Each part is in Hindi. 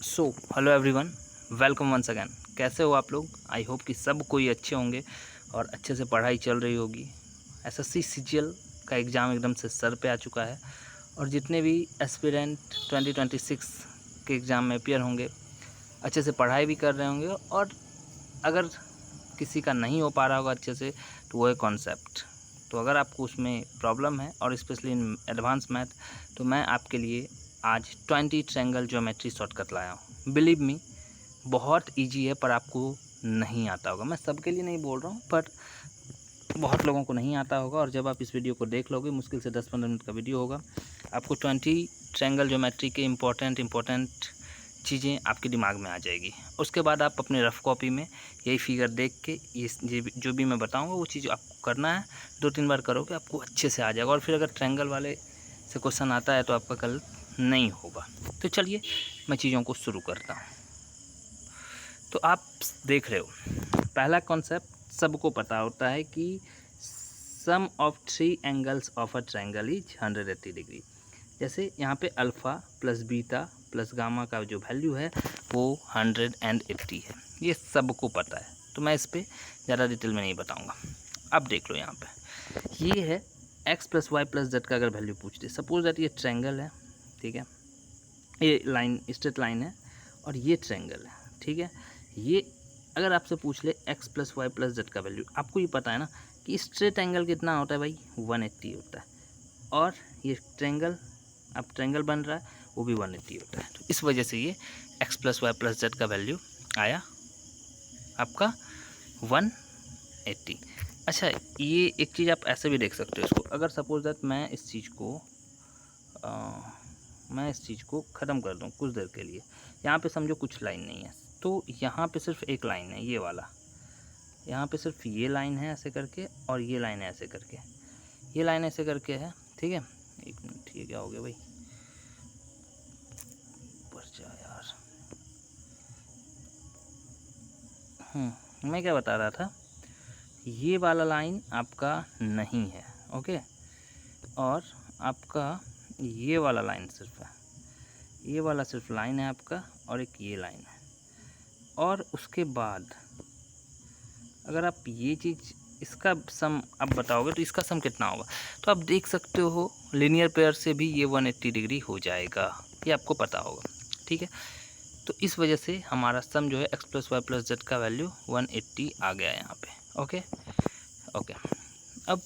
Hello everyone, welcome once again. कैसे हो आप लोग? आई होप कि सब कोई अच्छे होंगे और अच्छे से पढ़ाई चल रही होगी। एसएससी सीजीएल का एग्ज़ाम एकदम से सर पे आ चुका है और जितने भी एस्पिरेंट 2026 के एग्ज़ाम में अपियर होंगे अच्छे से पढ़ाई भी कर रहे होंगे। और अगर किसी का नहीं हो पा रहा होगा अच्छे से, तो वो है कॉन्सेप्ट। तो अगर आपको उसमें प्रॉब्लम है और स्पेशली इन एडवांस मैथ, तो मैं आपके लिए आज 20 ट्रायंगल ज्योमेट्री शॉर्टकट लाया हूँ। बिलीव मी, बहुत इजी है, पर आपको नहीं आता होगा। मैं सबके लिए नहीं बोल रहा हूँ, पर बहुत लोगों को नहीं आता होगा। और जब आप इस वीडियो को देख लोगे, मुश्किल से 10-15 मिनट का वीडियो होगा, आपको 20 ट्रायंगल ज्योमेट्री के इम्पोर्टेंट चीज़ें आपके दिमाग में आ जाएगी। उसके बाद आप अपने रफ़ कॉपी में यही फिगर देख के ये जो भी मैं बताऊंगा वो चीज़ आपको करना है। 2-3 बार करोगे आपको अच्छे से आ जाएगा। और फिर अगर ट्रायंगल वाले से क्वेश्चन आता है तो आपका कल नहीं होगा। तो चलिए मैं चीज़ों को शुरू करता हूँ। तो आप देख रहे हो, पहला कॉन्सेप्ट सबको पता होता है कि sum of 3 angles of a triangle is 180 degree. जैसे यहाँ पे alpha plus beta plus gamma का जो वैल्यू है वो 180 है। ये सबको पता है, तो मैं इस पर ज़्यादा डिटेल में नहीं बताऊँगा। अब देख लो, यहाँ पे ये है x plus y plus z का अगर वैल्यू पूछते, सपोज दैट ये ट्रायंगल है, ठीक है, ये लाइन स्ट्रेट लाइन है और ये ट्रायंगल है, ठीक है। ये अगर आपसे पूछ ले x plus y plus z का वैल्यू, आपको ये पता है ना कि स्ट्रेट एंगल कितना होता है भाई, 180 होता है। और ये ट्रायंगल, अब ट्रायंगल बन रहा है वो भी 180 होता है। तो इस वजह से ये x plus y plus z का वैल्यू आया आपका 180। अच्छा, ये एक चीज़ आप ऐसे भी देख सकते हो इसको। अगर सपोज दैट मैं इस चीज़ को ख़त्म कर दूँ कुछ देर के लिए, यहाँ पे समझो कुछ लाइन नहीं है, तो यहाँ पे सिर्फ एक लाइन है, ये वाला। यहाँ पे सिर्फ ये लाइन है ऐसे करके, और ये लाइन है ऐसे करके, ये लाइन ऐसे करके है, ठीक है। एक मिनट, ये क्या हो गया भाई, ऊपर जा यार। मैं क्या बता रहा था, ये वाला लाइन आपका नहीं है, ओके। और आपका ये वाला लाइन सिर्फ है, ये वाला सिर्फ लाइन है आपका, और एक ये लाइन है। और उसके बाद अगर आप ये चीज़, इसका सम आप बताओगे तो इसका सम कितना होगा, तो आप देख सकते हो लीनियर पेयर से भी ये 180 डिग्री हो जाएगा, ये आपको पता होगा, ठीक है। तो इस वजह से हमारा सम जो है x plus y plus z का वैल्यू 180 आ गया यहाँ पे, ओके। अब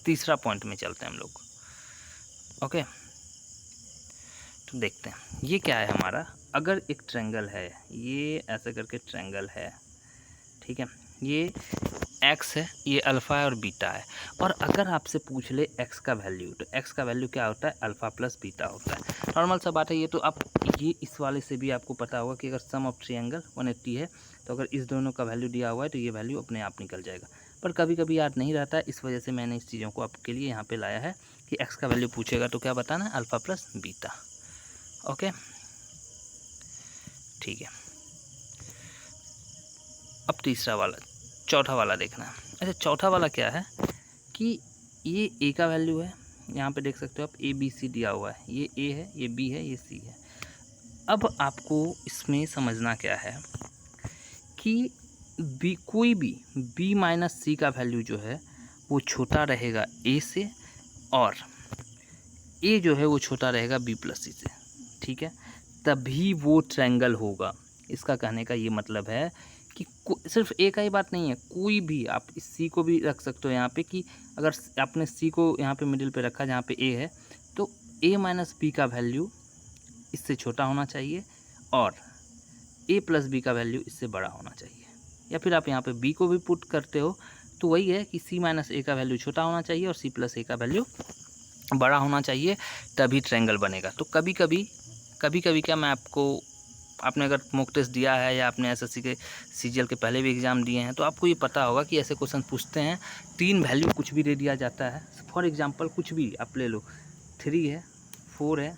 तीसरा पॉइंट में चलते हैं हम लोग, ओके। तो देखते हैं ये क्या है हमारा। अगर एक ट्रायंगल है, ये ऐसे करके ट्रायंगल है, ठीक है, ये x है, ये अल्फ़ा है और बीटा है। और अगर आपसे पूछ ले x का वैल्यू, तो x का वैल्यू क्या होता है, अल्फ़ा प्लस बीटा होता है। नॉर्मल सा बात है ये। तो आप ये इस वाले से भी आपको पता होगा कि अगर सम ऑफ ट्रायंगल 180 है, तो अगर इस दोनों का वैल्यू दिया हुआ है तो ये वैल्यू अपने आप निकल जाएगा। पर कभी कभी याद नहीं रहता है, इस वजह से मैंने इस चीज़ों को आपके लिए यहाँ पर लाया है कि x का वैल्यू पूछेगा तो क्या बताना है, अल्फ़ा प्लस बीटा, ओके, ठीक है। अब तीसरा वाला, चौथा वाला देखना है। अच्छा, चौथा वाला क्या है कि ये a का वैल्यू है, यहाँ पे देख सकते हो आप a b c दिया हुआ है, ये a है, ये b है, ये c है। अब आपको इसमें समझना क्या है कि b, कोई भी b माइनस c का वैल्यू जो है वो छोटा रहेगा a से, और a जो है वो छोटा रहेगा b प्लस c से, ठीक है, तभी वो ट्रायंगल होगा। इसका कहने का ये मतलब है कि सिर्फ ए का ही बात नहीं है, कोई भी आप इस सी को भी रख सकते हो यहाँ पे, कि अगर आपने सी को यहाँ पे मिडिल पे रखा जहाँ पे ए है, तो ए माइनस बी का वैल्यू इससे छोटा होना चाहिए और ए प्लस बी का वैल्यू इससे बड़ा होना चाहिए। या फिर आप यहाँ पे बी को भी पुट करते हो तो वही है कि सी माइनस ए का वैल्यू छोटा होना चाहिए और सी प्लस ए का वैल्यू बड़ा होना चाहिए, तभी ट्रायंगल बनेगा। तो कभी कभी क्या, मैं आपने अगर मॉक टेस्ट दिया है या आपने एसएससी के सीजीएल के पहले भी एग्ज़ाम दिए हैं, तो आपको ये पता होगा कि ऐसे क्वेश्चन पूछते हैं, 3 वैल्यू कुछ भी दे दिया जाता है। फॉर एग्जांपल कुछ भी आप ले लो, 3 है, 4 है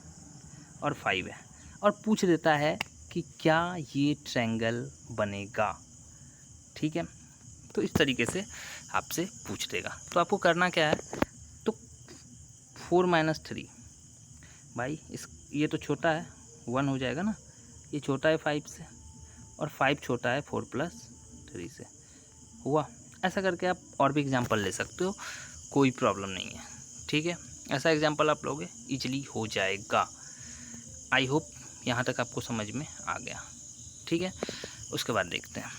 और 5 है, और पूछ देता है कि क्या ये ट्रायंगल बनेगा, ठीक है। तो इस तरीके से आपसे पूछ देगा। तो आपको करना क्या है, तो 4 माइनस 3 भाई, ये तो छोटा है, 1 हो जाएगा ना, ये छोटा है 5 से और 5 छोटा है 4 + 3 से। हुआ? ऐसा करके आप और भी एग्जांपल ले सकते हो, कोई प्रॉब्लम नहीं है। ठीक है, ऐसा एग्जांपल आप लोगे इजीली हो जाएगा। आई होप यहाँ तक आपको समझ में आ गया। ठीक है, उसके बाद देखते हैं।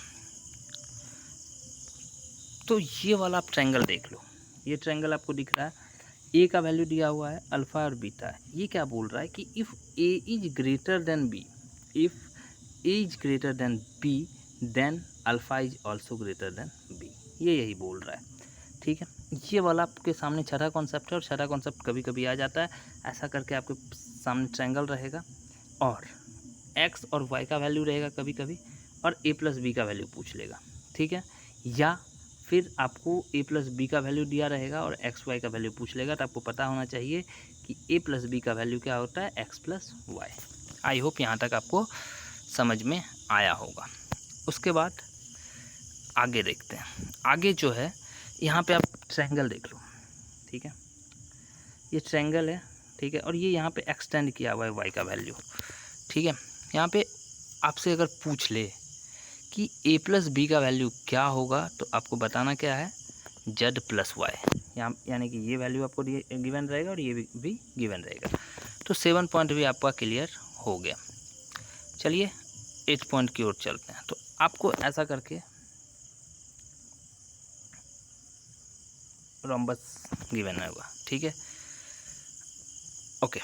तो ये वाला आप ट्रायंगल देख लो, ये ट्रायंगल आपको दिख रहा है, ए का वैल्यू दिया हुआ है, अल्फ़ा और बीटा है। ये क्या बोल रहा है कि if a is greater than b, if a is greater than b then alpha is also greater than b, ये यही बोल रहा है। ठीक है, ये वाला आपके सामने छठा कॉन्सेप्ट है, और छठा कॉन्सेप्ट कभी कभी आ जाता है। ऐसा करके आपके सामने ट्रायंगल रहेगा और एक्स और वाई का वैल्यू रहेगा कभी कभी, और ए प्लस बी का वैल्यू पूछ लेगा। ठीक है, या फिर आपको ए प्लस बी का वैल्यू दिया रहेगा और एक्स वाई का वैल्यू पूछ लेगा। तो आपको पता होना चाहिए कि ए प्लस बी का वैल्यू क्या होता है, x plus y. I hope यहाँ तक आपको समझ में आया होगा। उसके बाद आगे देखते हैं। आगे जो है, यहाँ पे आप ट्रायंगल देख लो। ठीक है, ये ट्रायंगल है। ठीक है, और ये यहाँ पे एक्सटेंड किया हुआ है वाई का वैल्यू। ठीक है, यहाँ पे आपसे अगर पूछ ले कि ए प्लस बी का वैल्यू क्या होगा, तो आपको बताना क्या है, जेड प्लस वाई। यहाँ यानी कि ये वैल्यू आपको गिवन रहेगा और ये भी गिवन रहेगा। तो 7 पॉइंट भी आपका क्लियर हो गया। चलिए 8 पॉइंट की ओर चलते हैं। तो आपको ऐसा करके रोम्बस गिवन होगा। ठीक है, ओके।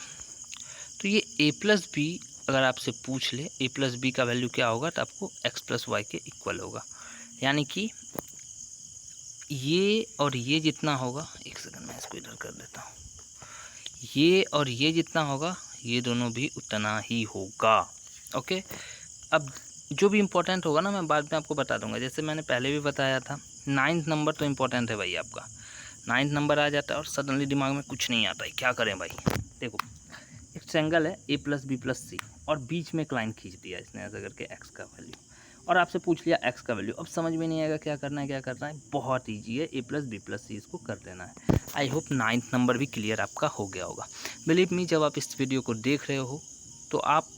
तो ये ए प्लस बी अगर आपसे पूछ ले ए प्लस बी का वैल्यू क्या होगा, तो आपको एक्स प्लस वाई के इक्वल होगा। यानी कि ये और ये जितना होगा, एक सेकंड में इसको इधर कर देता हूँ, ये और ये जितना होगा ये दोनों भी उतना ही होगा। ओके, अब जो भी इम्पोर्टेंट होगा ना, मैं बाद में आपको बता दूंगा। जैसे मैंने पहले भी बताया था, 9th नंबर तो इम्पोर्टेंट है भाई आपका। 9th नंबर आ जाता है और सडनली दिमाग में कुछ नहीं आता है, क्या करें भाई। देखो, एक ट्रायंगल है ए प्लस बी प्लस सी, और बीच में एक लाइन खींच दिया इसने ऐसा करके एक्स का वैल्यू, और आपसे पूछ लिया एक्स का वैल्यू। अब समझ में नहीं आएगा क्या करना है, क्या करना है। बहुत ईजी है, ए प्लस बी प्लस सी इसको कर देना है। आई होप 9th नंबर भी क्लियर आपका हो गया होगा। बिलीव मी, जब आप इस वीडियो को देख रहे हो तो आप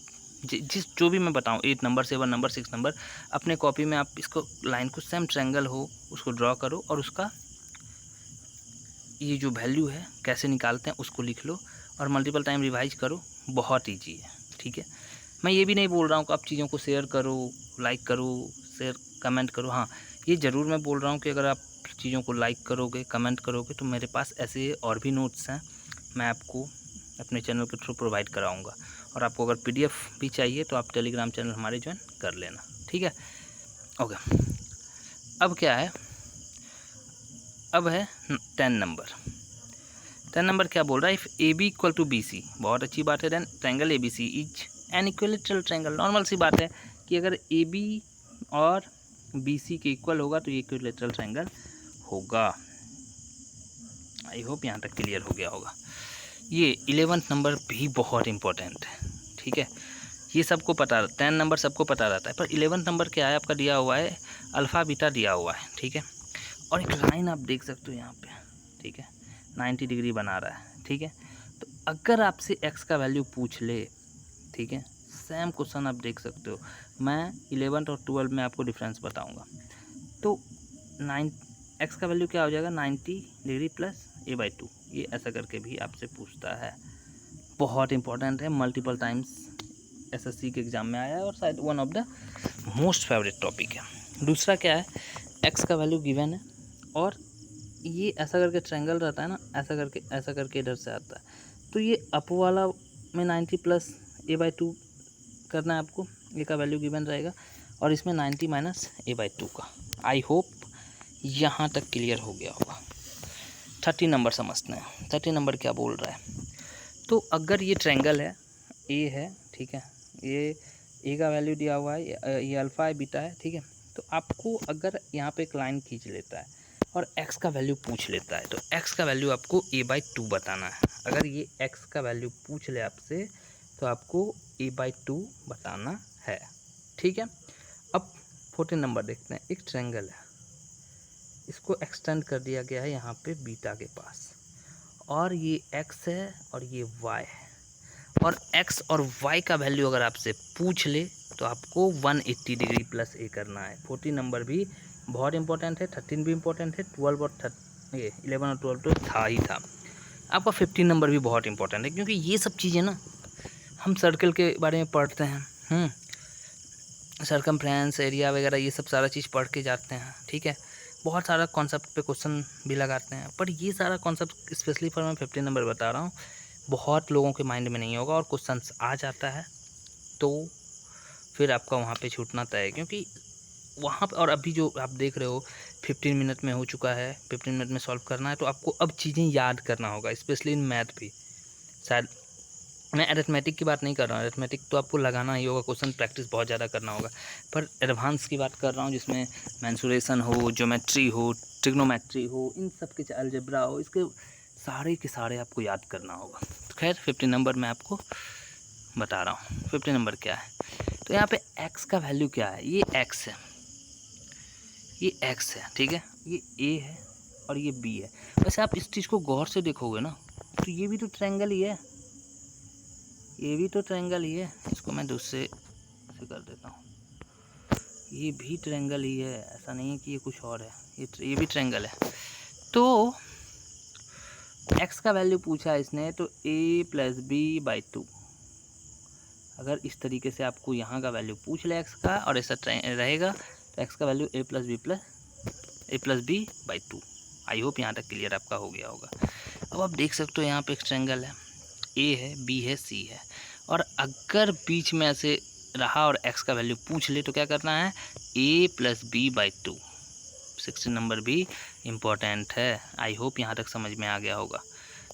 जिस जो भी मैं बताऊँ, 8 नंबर 7 नंबर 6 नंबर, अपने कॉपी में आप इसको लाइन को सेम ट्रायंगल हो उसको ड्रॉ करो, और उसका ये जो वैल्यू है कैसे निकालते हैं उसको लिख लो, और मल्टीपल टाइम रिवाइज करो। बहुत ईजी है। ठीक है, मैं ये भी नहीं बोल रहा हूँ कि आप चीज़ों को शेयर करो, लाइक करो, शेयर कमेंट करो। हाँ, ये ज़रूर मैं बोल रहा हूँ कि अगर आप चीज़ों को लाइक करोगे, कमेंट करोगे, तो मेरे पास ऐसे और भी नोट्स हैं, मैं आपको अपने चैनल के थ्रू प्रोवाइड कराऊँगा। और आपको अगर PDF भी चाहिए तो आप टेलीग्राम चैनल हमारे ज्वाइन कर लेना। ठीक है, ओके। अब क्या है, अब है 10 नंबर। 10 नंबर क्या बोल रहा है, if A B equal to B C, बहुत अच्छी बात है। Then triangle A B C is an equilateral triangle. Normal सी बात है कि अगर ए बी और बी सी के इक्वल होगा तो ये इक्विलेटरल ट्रायंगल होगा। आई होप यहाँ तक क्लियर हो गया होगा। ये 11th नंबर भी बहुत इंपॉर्टेंट है। ठीक है, ये सबको पता, 10 नंबर सबको पता रहता है, पर 11th नंबर क्या है आपका, दिया हुआ है अल्फ़ा बीटा दिया हुआ है। ठीक है, और एक लाइन आप देख सकते हो यहाँ पे। ठीक है, 90 डिग्री बना रहा है। ठीक है, तो अगर आपसे एक्स का वैल्यू पूछ ले, ठीक है, सेम क्वेश्चन आप देख सकते हो। मैं 11th और 12 में आपको डिफरेंस बताऊंगा। तो 9 एक्स का वैल्यू क्या हो जाएगा, 90 डिग्री प्लस a/2। ये ऐसा करके भी आपसे पूछता है। बहुत इंपॉर्टेंट है, मल्टीपल टाइम्स SSC के एग्ज़ाम में आया है, और शायद one of the most favourite topic है। दूसरा क्या है, एक्स का वैल्यू गिवन है, और ये ऐसा करके ट्रायंगल रहता है ना, ऐसा करके इधर से आता है। तो ये अप वाला में 90 प्लस a/2 करना है आपको, ए का वैल्यू गिवन रहेगा, और इसमें 90 माइनस a/2 का। आई होप यहाँ तक क्लियर हो गया होगा। 30 नंबर समझते हैं। 30 नंबर क्या बोल रहा है, तो अगर ये ट्रायंगल है, ए है, ठीक है, ये ए का वैल्यू दिया हुआ है, ये अल्फ़ा है बीटा है। ठीक है, तो आपको अगर यहाँ पे एक लाइन खींच लेता है और x का वैल्यू पूछ लेता है, तो x का वैल्यू आपको a/2 बताना है। अगर ये x का वैल्यू पूछ ले आपसे, तो आपको a/2 बताना है। ठीक है, अब 14 नंबर देखते हैं। एक ट्रायंगल है, इसको एक्सटेंड कर दिया गया है यहाँ पे बीटा के पास, और ये x है और ये y है, और x और y का वैल्यू अगर आपसे पूछ ले तो आपको 180 डिग्री प्लस ए करना है। 14 नंबर भी बहुत इंपॉर्टेंट है, 13 भी इंपॉर्टेंट है, 12 और 11 और 12 तो था ही था। आपका 15 नंबर भी बहुत इंपॉर्टेंट है, क्योंकि ये सब चीज़ें ना हम सर्कल के बारे में पढ़ते हैं, सरकमफ्रेंस एरिया वगैरह ये सब सारा चीज़ पढ़ के जाते हैं, ठीक है। बहुत सारा कॉन्सेप्ट पे क्वेश्चन भी लगाते हैं, पर ये सारा कॉन्सेप्ट स्पेशली फॉर मैं 15 नंबर बता रहा हूँ, बहुत लोगों के माइंड में नहीं होगा और क्वेश्चन आ जाता है तो फिर आपका वहाँ पे छूटना तय है। क्योंकि वहाँ पे और अभी जो आप देख रहे हो 15 मिनट में हो चुका है, 15 मिनट में सॉल्व करना है, तो आपको अब चीज़ें याद करना होगा, स्पेशली इन मैथ भी। शायद मैं अरिथमेटिक की बात नहीं कर रहा हूँ, अरिथमेटिक तो आपको लगाना ही होगा, क्वेश्चन प्रैक्टिस बहुत ज़्यादा करना होगा, पर एडवांस की बात कर रहा हूँ जिसमें मेंसुरेशन हो, ज्योमेट्री हो, ट्रिग्नोमेट्री हो, इन सब के अलजेब्रा हो, इसके सारे के सारे आपको याद करना होगा। तो खैर 15 नंबर मैं आपको बता रहा हूँ 15 नंबर क्या है। तो यहाँ पे x का वैल्यू क्या है, ये x है, ये x है, ठीक है, ये a है और ये b है। वैसे आप इस चीज़ को गौर से देखोगे ना तो ये भी तो ट्रायंगल ही है, ये भी तो ट्रायंगल ही है। इसको मैं दूसरे से कर देता हूँ, ये भी ट्रायंगल ही है, ऐसा नहीं है कि ये कुछ और है, ये भी ट्रायंगल है। तो x का वैल्यू पूछा इसने तो a प्लस बी बाई 2। अगर इस तरीके से आपको यहाँ का वैल्यू पूछ ले x का और ऐसा रहेगा तो x का value a plus b by 2। I hope यहाँ तक क्लियर आपका हो गया होगा। अब आप देख सकते हो यहाँ पे एक ट्रायंगल है, a है, b है, c है, और अगर बीच में ऐसे रहा और x का वैल्यू पूछ ले तो क्या करना है, a प्लस बी बाई 2। 16 नंबर भी इम्पोर्टेंट है। आई होप यहाँ तक समझ में आ गया होगा।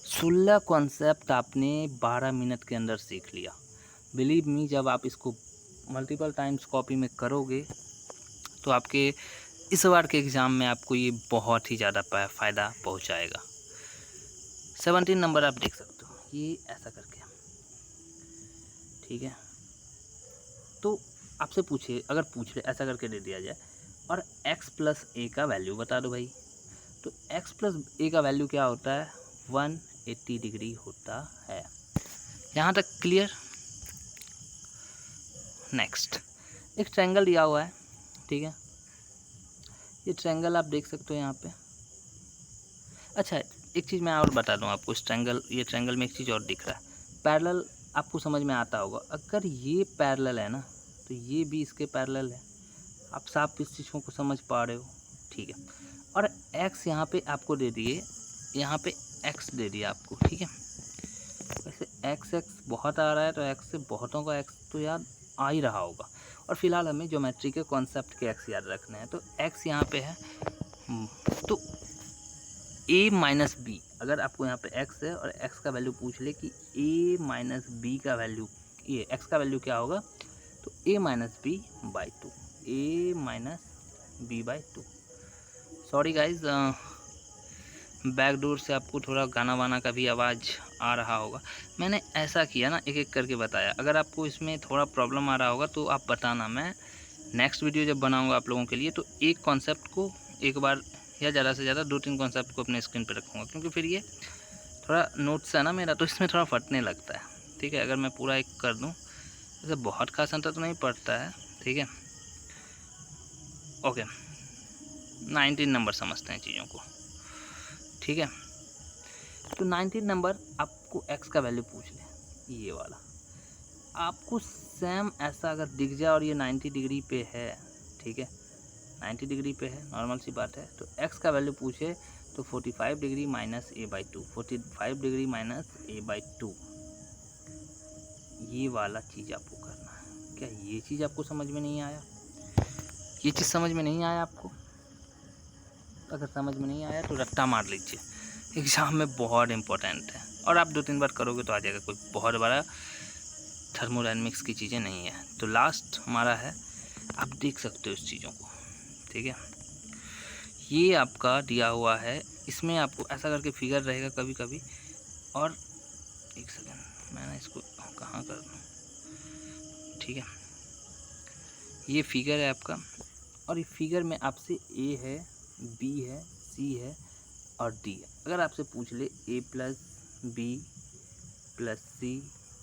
16 कॉन्सेप्ट आपने 12 मिनट के अंदर सीख लिया। बिलीव मी, जब आप इसको मल्टीपल टाइम्स कॉपी में करोगे तो आपके इस बार के एग्ज़ाम में आपको ये बहुत ही ज़्यादा फ़ायदा पहुँचाएगा। 17 नंबर आप देख सकते हो, ये ऐसा करके, ठीक है। तो आपसे पूछे, अगर पूछ ले ऐसा करके दे दिया जाए और x प्लस ए का वैल्यू बता दो भाई, तो x प्लस ए का वैल्यू क्या होता है, 180 डिग्री होता है। यहाँ तक क्लियर। नेक्स्ट, एक ट्रायंगल दिया हुआ है, ठीक है, ये ट्रायंगल आप देख सकते हो यहाँ पे। अच्छा, एक चीज़ मैं और बता दूँ आपको, इस ट्रायंगल, ये ट्रायंगल में एक चीज़ और दिख रहा है, पैरेलल आपको समझ में आता होगा। अगर ये पैरेलल है ना तो ये भी इसके पैरेलल है। आप साफ इस चीज़ों को समझ पा रहे हो, ठीक है। और x यहाँ पे आपको दे दिए, यहाँ पे x दे दिया आपको, ठीक है। वैसे x बहुत आ रहा है तो x से बहुतों का x तो याद आ ही रहा होगा, और फिलहाल हमें ज्योमेट्री के कॉन्सेप्ट के x याद रखने हैं। तो x यहाँ पे है, तो a माइनस बी, अगर आपको यहाँ पे x है और x का वैल्यू पूछ ले कि a माइनस बी का वैल्यू, ये x का वैल्यू क्या होगा, तो a minus b by 2, a minus b by 2। Sorry guys, backdoor से आपको थोड़ा गाना वाना का भी आवाज़ आ रहा होगा। मैंने ऐसा किया ना, एक एक करके बताया। अगर आपको इसमें थोड़ा प्रॉब्लम आ रहा होगा तो आप बताना, मैं नेक्स्ट वीडियो जब बनाऊंगा आप लोगों के लिए तो एक कॉन्सेप्ट को एक बार या ज़्यादा से ज़्यादा 2-3 कॉन्सेप्ट को अपने स्क्रीन पर रखूँगा, क्योंकि फिर ये थोड़ा नोट्स है ना मेरा, तो इसमें थोड़ा फटने लगता है, ठीक है। अगर मैं पूरा एक कर दूँ वैसे बहुत खास अंतर तो नहीं पड़ता है, ठीक है। ओके, 19 नंबर समझते हैं चीज़ों को, ठीक है। तो 19 नंबर आपको x का वैल्यू पूछ ले, ये वाला आपको सेम ऐसा अगर दिख जाए और ये 90 डिग्री पे है, ठीक है, 90 डिग्री पे है, नॉर्मल सी बात है, तो x का वैल्यू पूछे तो 45 degree minus a by 2, 45 degree minus a by 2, ये वाला चीज़ आपको करना है। क्या ये चीज़ आपको समझ में नहीं आया, ये चीज़ समझ में नहीं आया आपको? अगर समझ में नहीं आया तो रट्टा मार लीजिए, एग्ज़ाम में बहुत इंपॉर्टेंट है, और आप 2-3 बार करोगे तो आ जाएगा, कोई बहुत बड़ा थर्मोडायनेमिक्स की चीज़ें नहीं है। तो लास्ट हमारा है, आप देख सकते हो इस चीज़ों को, ठीक है। ये आपका दिया हुआ है, इसमें आपको ऐसा करके फिगर रहेगा कभी कभी, और एक सेकेंड मैंने इसको कहाँ कर दूँ, ठीक है। ये फिगर है आपका, और इस फिगर में आपसे a है, b है, c है और d है। अगर आपसे पूछ ले a plus b plus c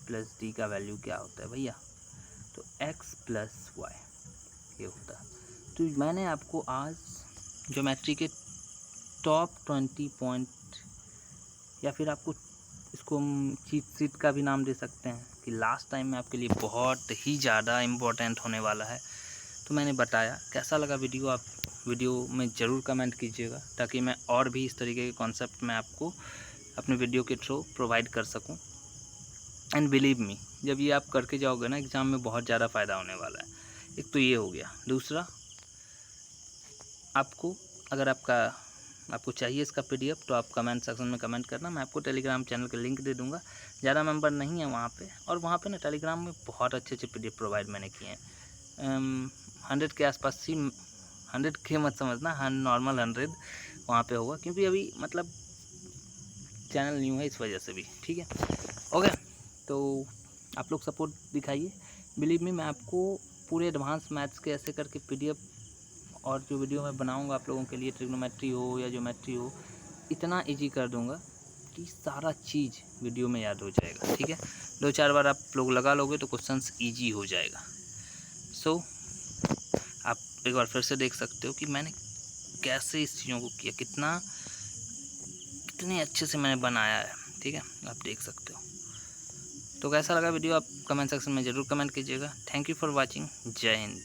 plus d का वैल्यू क्या होता है भैया, तो x प्लस वाई ये होता है। तो मैंने आपको आज ज्योमेट्री के टॉप 20 पॉइंट, या फिर आपको इसको हम चीट शीट का भी नाम दे सकते हैं, कि लास्ट टाइम में आपके लिए बहुत ही ज़्यादा इम्पोर्टेंट होने वाला है, तो मैंने बताया। कैसा लगा वीडियो, आप वीडियो में ज़रूर कमेंट कीजिएगा, ताकि मैं और भी इस तरीके के कॉन्सेप्ट में आपको अपने वीडियो के थ्रू प्रोवाइड कर सकूं। एंड बिलीव मी, जब ये आप करके जाओगे ना एग्ज़ाम में, बहुत ज़्यादा फ़ायदा होने वाला है। एक तो ये हो गया। दूसरा, आपको अगर आपको चाहिए इसका PDF, तो आप कमेंट सेक्शन में कमेंट करना। मैं आपको टेलीग्राम चैनल का लिंक दे दूंगा। ज़्यादा मेंबर नहीं है वहाँ पे, और वहाँ पे ना टेलीग्राम में बहुत अच्छे PDF प्रोवाइड मैंने किए हैं। 100 के आसपास ही, 100 के मत समझना, नॉर्मल 100 वहाँ पे होगा, क्योंकि अभी मतलब चैनल न्यू है, इस वजह से भी। ठीक है, ओके। तो आप लोग सपोर्ट दिखाइए। बिलीव मी, मैं आपको पूरे एडवांस मैथ्स के ऐसे करके PDF और जो वीडियो मैं बनाऊंगा आप लोगों के लिए, ट्रिग्नोमेट्री हो या ज्योमेट्री हो, इतना इजी कर दूंगा कि सारा चीज़ वीडियो में याद हो जाएगा। ठीक है, 2-4 बार आप लोग लगा लोगे तो क्वेश्चंस इजी हो जाएगा। सो आप एक बार फिर से देख सकते हो कि मैंने कैसे इस चीज़ों को किया, कितने अच्छे से मैंने बनाया है। ठीक है, आप देख सकते हो। तो कैसा लगा वीडियो, आप कमेंट सेक्शन में ज़रूर कमेंट कीजिएगा। Thank you for watching. जय हिंद।